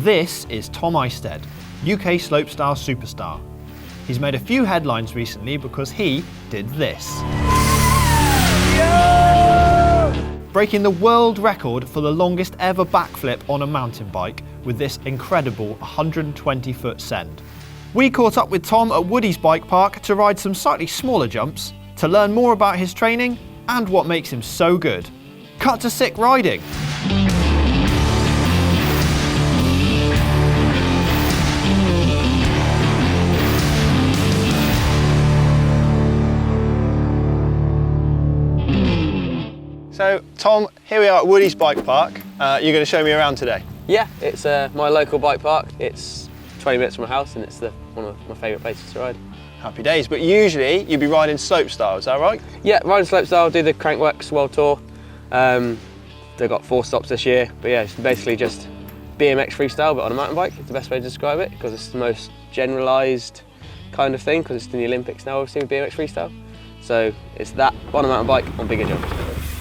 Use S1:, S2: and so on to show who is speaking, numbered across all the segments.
S1: This is Tom Isted, UK slopestyle superstar. He's made a few headlines recently because he did this. Breaking the world record for the longest ever backflip on a mountain bike with this incredible 120-foot send. We caught up with Tom at Woody's bike park to ride some slightly smaller jumps, to learn more about his training and what makes him so good. Cut to sick riding. So, Tom, here we are at Woody's bike park. You're going to show me around today?
S2: Yeah, it's my local bike park. It's 20 minutes from my house and it's one of my favourite places to ride.
S1: Happy days, but usually you'd be riding slopestyle, is that right?
S2: Yeah, riding slopestyle, do the Crankworx World Tour. They've got 4 stops this year, but yeah, it's basically just BMX freestyle, but on a mountain bike. It's the best way to describe it, because it's the most generalised kind of thing, because it's in the Olympics now, obviously, with BMX freestyle. So it's that on a mountain bike on bigger jumps.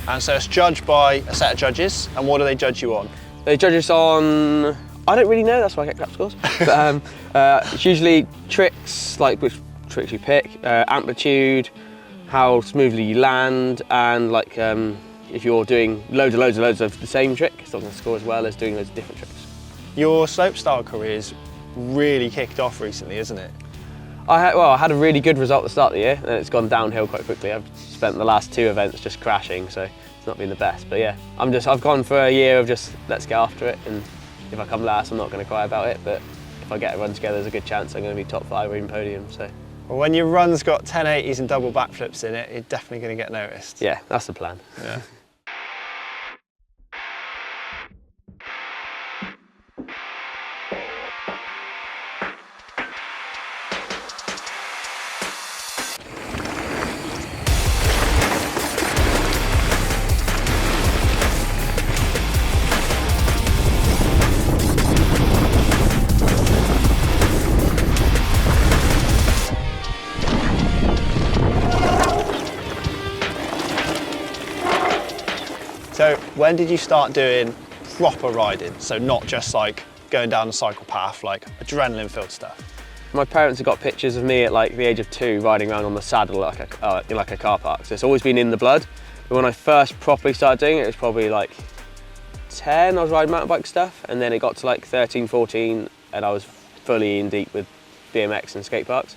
S1: And so it's judged by a set of judges, and what do they judge you on?
S2: They judge us on, I don't really know, that's why I get crap scores. But it's usually tricks, like which tricks you pick, amplitude, how smoothly you land, and like if you're doing loads of the same trick, it's not going to score as well as doing loads of different tricks. Your
S1: slopestyle career's really kicked off recently, isn't it?
S2: I had a really good result at the start of the year, and it's gone downhill quite quickly. I've spent the last 2 events just crashing, so it's not been the best. But yeah, I've gone for a year of just let's get after it, and if I come last, I'm not going to cry about it. But if I get a run together, there's a good chance I'm going to be top 5 or even podium. So.
S1: Well, when your run's got 1080s and double backflips in it, you're definitely going to get noticed.
S2: Yeah, that's the plan.
S1: Yeah. So when did you start doing proper riding? So not just like going down a cycle path, like adrenaline-filled stuff?
S2: My parents have got pictures of me at like the age of 2 riding around on the saddle in like a car park. So it's always been in the blood. But when I first properly started doing it, it was probably like 10, I was riding mountain bike stuff. And then it got to like 13, 14, and I was fully in deep with BMX and skate parks.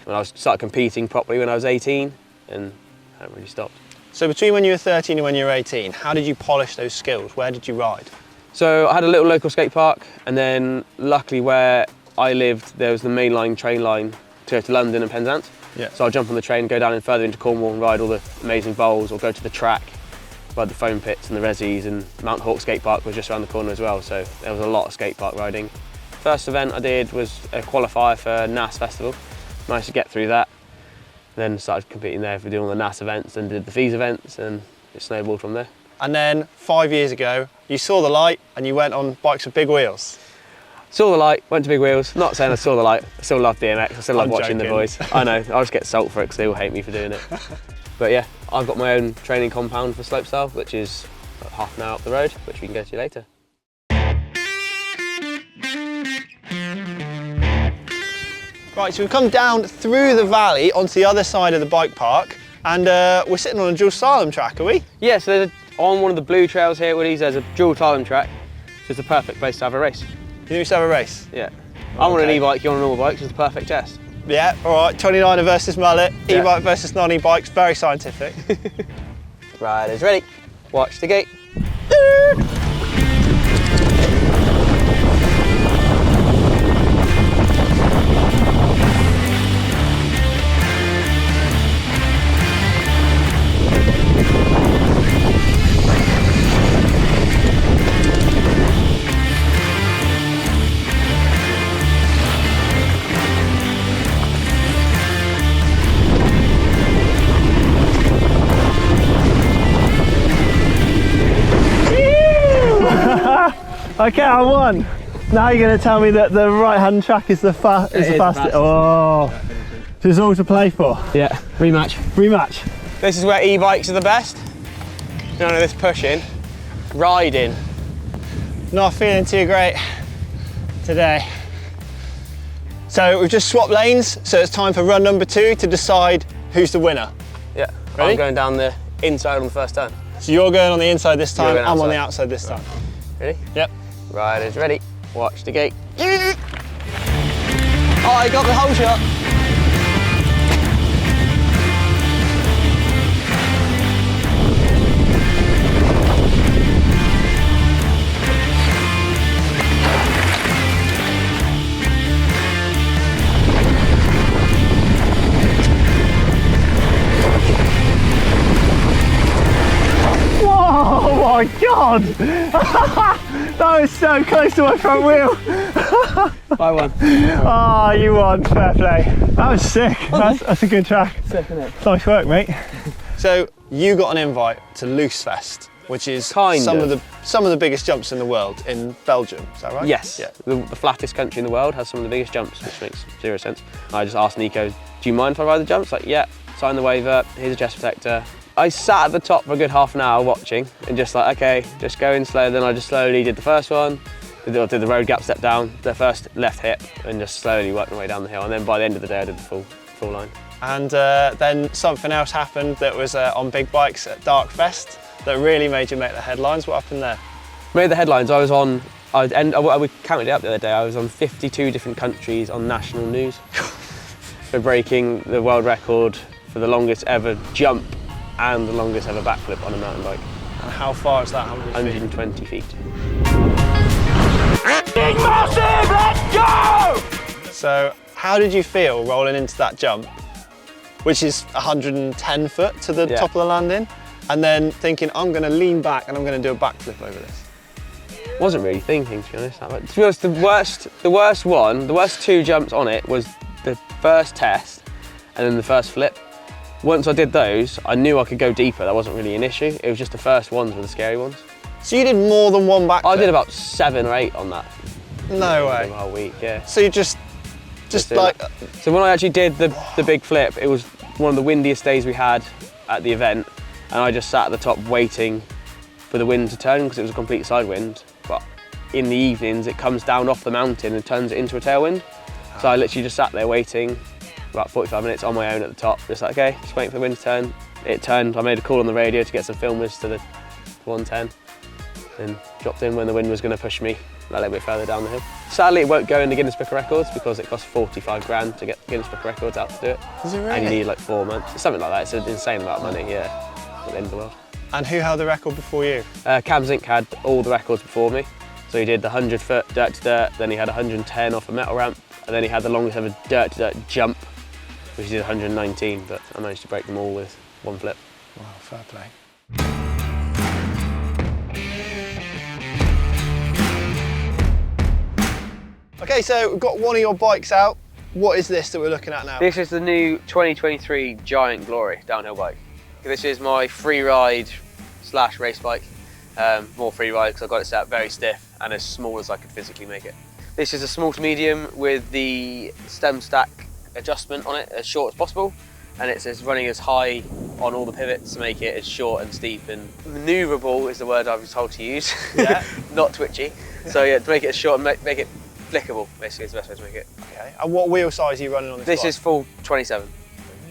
S2: And I started competing properly when I was 18, and I haven't really stopped.
S1: So between when you were 13 and when you were 18, how did you polish those skills? Where did you ride?
S2: So I had a little local skate park, and then luckily where I lived, there was the mainline train line to go to London and Penzance.
S1: Yeah.
S2: So I'd jump on the train, go down further into Cornwall and ride all the amazing bowls, or go to the track, ride the foam pits and the resis, and Mount Hawke skate park was just around the corner as well, so there was a lot of skate park riding. First event I did was a qualifier for NAS Festival. Managed to get through that. Then started competing there for doing all the NAS events and did the FEES events, and it snowballed from there.
S1: And then 5 years ago, you saw the light and you went on bikes with big wheels.
S2: Saw the light, went to big wheels. Not saying I saw the light, I still love BMX, I still love watching the boys. I know, I'll just get salt for it because they all hate me for doing it. But yeah, I've got my own training compound for slopestyle, which is about half an hour up the road, which we can go to later.
S1: Right, so we've come down through the valley onto the other side of the bike park, and we're sitting on a dual slalom track, are we?
S2: Yeah, so on one of the blue trails here at Woody's, there's a dual slalom track, so it's the perfect place to have a race.
S1: You think we should have a race?
S2: Yeah. I'm on an e-bike, you're on a normal bike, so it's the perfect test.
S1: Yeah, all right, 29er versus mullet,
S2: yeah.
S1: E-bike versus non-e-bikes, very scientific.
S2: Riders ready, watch the gate.
S1: Okay, I won. Now you're going to tell me that the right-hand track is the fastest. Oh, so it's all to play for.
S2: Yeah, rematch.
S1: Rematch.
S2: This is where e-bikes are the best. None of this pushing, riding.
S1: Not feeling too great. today. So we've just swapped lanes, so it's time for run number 2 to decide who's the winner.
S2: Yeah,
S1: Ready?
S2: I'm going down the inside on the first turn.
S1: So you're going on the inside this time,
S2: You're going
S1: I'm on
S2: outside.
S1: the outside this time.
S2: Ready?
S1: Yep.
S2: Riders ready. Watch the gate. Oh, I got the whole shot.
S1: Oh my God! That was so close to my front wheel.
S2: I won.
S1: Ah, you won, fair play. That was sick. That's a good track.
S2: Sick, isn't it?
S1: Nice work, mate. So you got an invite to Loosefest, which is some of the biggest jumps in the world in Belgium. Is that right?
S2: Yes.
S1: Yeah.
S2: The flattest country in the world has some of the biggest jumps, which makes zero sense. I just asked Nico, do you mind if I ride the jumps? Like, yeah. Sign the waiver. Here's a chest protector. I sat at the top for a good half an hour watching and just like, okay, just going slow. Then I just slowly did the first one, did the road gap step down, the first left hip, and just slowly worked my way down the hill. And then by the end of the day, I did the full line.
S1: And then something else happened that was on big bikes at Darkfest that really made you make the headlines. What happened there?
S2: Made the headlines. I counted it up the other day. I was on 52 different countries on national news for breaking the world record for the longest ever jump and the longest ever backflip on a mountain bike.
S1: And how far is that? How many feet?
S2: 120 feet.
S1: Big massive, let's go! So how did you feel rolling into that jump, which is 110 foot to the top of the landing, and then thinking, I'm going to lean back and I'm going to do a backflip over this?
S2: Wasn't really thinking, to be honest. To be honest, the worst 2 jumps on it was the first test and then the first flip. Once I did those, I knew I could go deeper. That wasn't really an issue. It was just the first ones were the scary ones.
S1: So you did more than one backflip?
S2: I did about 7 or 8 on that.
S1: No way.
S2: The whole week, yeah.
S1: So you just like...
S2: So when I actually did the big flip, it was one of the windiest days we had at the event, and I just sat at the top waiting for the wind to turn because it was a complete side wind. But in the evenings, it comes down off the mountain and turns it into a tailwind. So I literally just sat there waiting about 45 minutes on my own at the top, just like, okay, just waiting for the wind to turn. It turned, I made a call on the radio to get some filmers to the 110 and dropped in when the wind was going to push me a little bit further down the hill. Sadly, it won't go in the Guinness Book of Records because it costs 45 grand to get Guinness Book of Records out to do it.
S1: Is it really?
S2: And you need like 4 months, something like that. It's an insane amount of money, yeah, at the end of the world.
S1: And who held the record before you?
S2: Cam Zink had all the records before me. So he did the 100 foot dirt to dirt, then he had 110 off a metal ramp, and then he had the longest ever dirt to dirt jump, which he did 119, but I managed to break them all with one flip.
S1: Wow, fair play. Okay, so we've got one of your bikes out. What is this that we're looking at now?
S2: This is the new 2023 Giant Glory downhill bike. This is my free ride / race bike. More free ride because I got it set up very stiff and as small as I could physically make it. This is a small to medium with the stem stack adjustment on it as short as possible, and it's running as high on all the pivots to make it as short and steep and manoeuvrable is the word I was told to use. Yeah. Not twitchy. So yeah, to make it as short and make it flickable, basically is the best way to make it.
S1: Okay, and what wheel size are you running on this
S2: This
S1: bike?
S2: is full 27.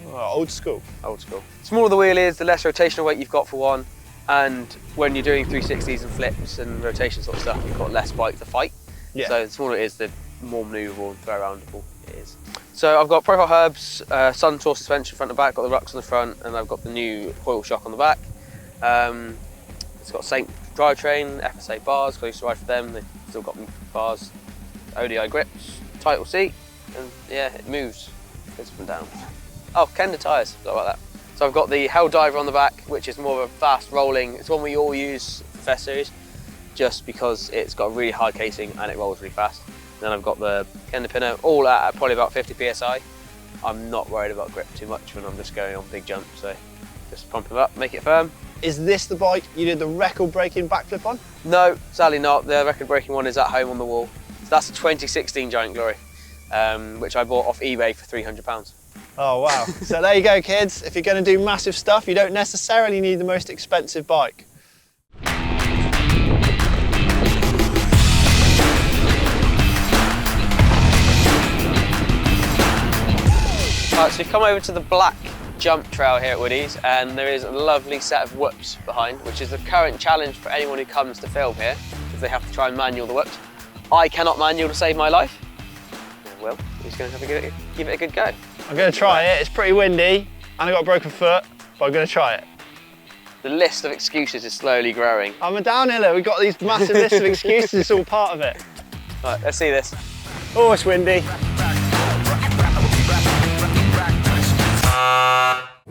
S1: Oh, old school.
S2: Old school. The smaller the wheel is, the less rotational weight you've got for one, and when you're doing 360s and flips and rotation sort of stuff, you've got less bike to fight. Yeah. So the smaller it is, the more manoeuvrable and throw aroundable it is. So I've got profile hubs, Sun Tour suspension front and back, got the rucks on the front, and I've got the new coil shock on the back. It's got Saint drivetrain, FSA bars, because I used to ride for them, they've still got bars, ODI grips, title seat, and yeah, it moves, goes up and down. Oh, Kenda tyres, forgot about that. So I've got the Hell Diver on the back, which is more of a fast rolling, it's one we all use for Fest Series, just because it's got a really hard casing and it rolls really fast. Then I've got the Kenda Pinner, all at probably about 50 PSI. I'm not worried about grip too much when I'm just going on big jumps, so just pump them up, make it firm.
S1: Is this the bike you did the record-breaking backflip on?
S2: No, sadly not. The record-breaking one is at home on the wall. So that's a 2016 Giant Glory, which I bought off eBay for £300.
S1: Oh wow, so there you go kids, if you're going to do massive stuff you don't necessarily need the most expensive bike.
S2: Right, so we've come over to the black jump trail here at Woody's, and there is a lovely set of whoops behind, which is the current challenge for anyone who comes to film here, because they have to try and manual the whoops. I cannot manual to save my life. Well, he's going to have to give it a good go.
S1: I'm going to try it. It's pretty windy, and I got a broken foot, but I'm going to try it.
S2: The list of excuses is slowly growing.
S1: I'm a downhiller. We've got these massive lists of excuses. It's all part of it.
S2: Right, let's see this.
S1: Oh, it's windy.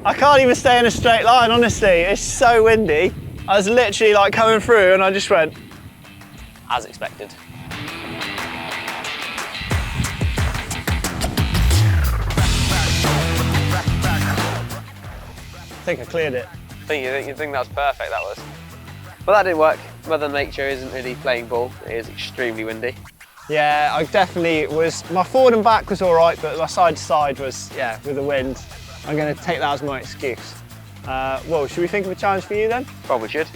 S1: I can't even stay in a straight line, honestly. It's so windy. I was literally like coming through and I just went.
S2: As expected.
S1: I think I cleared it.
S2: You think that was perfect, that was. But that didn't work. Mother Nature isn't really playing ball. It is extremely windy.
S1: Yeah, I definitely was, my forward and back was all right, but my side to side was, yeah, with the wind. I'm going to take that as my excuse. Well, should we think of a challenge for you then?
S2: Probably should.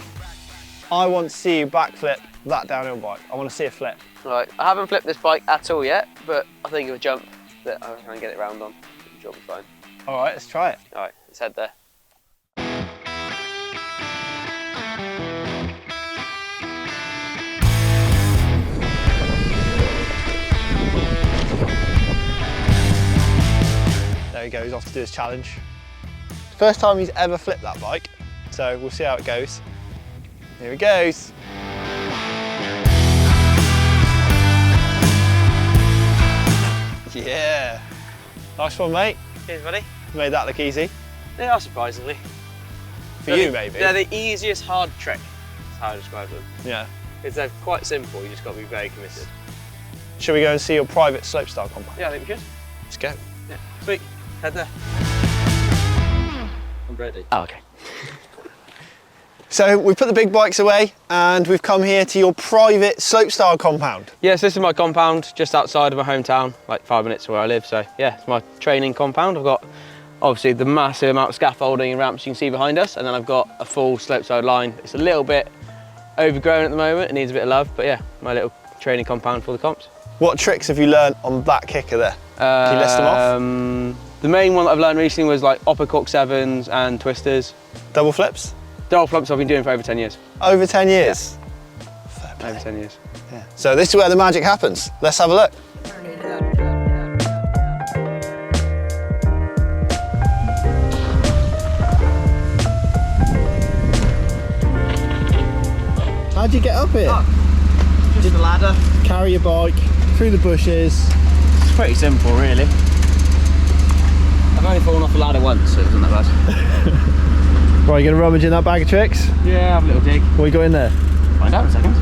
S1: I want to see you backflip that downhill bike. I want to see a flip.
S2: Right, I haven't flipped this bike at all yet, but I think of a jump that I can get it round on. I'm sure it'll be fine.
S1: All right, let's try it.
S2: All right, let's head there.
S1: There he goes, off to do his challenge. First time he's ever flipped that bike, so we'll see how it goes. Here he goes. Yeah. Nice one, mate.
S2: Cheers, buddy.
S1: Made that look easy.
S2: They are, surprisingly.
S1: For you, maybe.
S2: They're the easiest hard trick, that's how I describe them.
S1: Yeah.
S2: Because they're quite simple, you just got to be very committed.
S1: Shall we go and see your private slopestyle compound?
S2: Yeah, I think we should.
S1: Let's go.
S2: Yeah, sweet. Head there. I'm ready.
S1: Oh, okay. So we put the big bikes away and we've come here to your private slopestyle compound.
S2: Yes, this is my compound just outside of my hometown, like 5 minutes from where I live. So yeah, it's my training compound. I've got obviously the massive amount of scaffolding and ramps you can see behind us, and then I've got a full slopestyle line. It's a little bit overgrown at the moment, it needs a bit of love, but yeah, my little training compound for the comps.
S1: What tricks have you learned on that kicker there? Can you list them off?
S2: The main one that I've learned recently was like upper cork sevens and twisters.
S1: Double flips?
S2: Double flips I've been doing for over 10 years.
S1: Over 10 years?
S2: Yeah.
S1: Fair play.
S2: Over 10 years.
S1: Yeah. So this is where the magic happens. Let's have a look. How'd you get up here?
S2: Oh, just the ladder.
S1: Carry your bike through the bushes.
S2: It's pretty simple, really. I've only fallen off the ladder once, so it wasn't that bad.
S1: Right, you gonna rummage in that bag of tricks?
S2: Yeah, have a little dig.
S1: What you got in there?
S2: Find out in a second.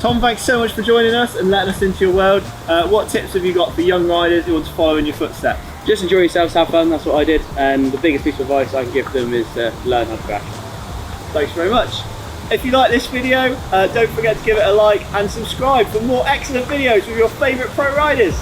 S1: Tom, thanks so much for joining us and letting us into your world. What tips have you got for young riders who want to follow in your footsteps?
S3: Just enjoy yourselves, have fun, that's what I did, and the biggest piece of advice I can give them is to learn how to crash.
S1: Thanks very much. If you like this video, don't forget to give it a like and subscribe for more excellent videos with your favourite pro riders.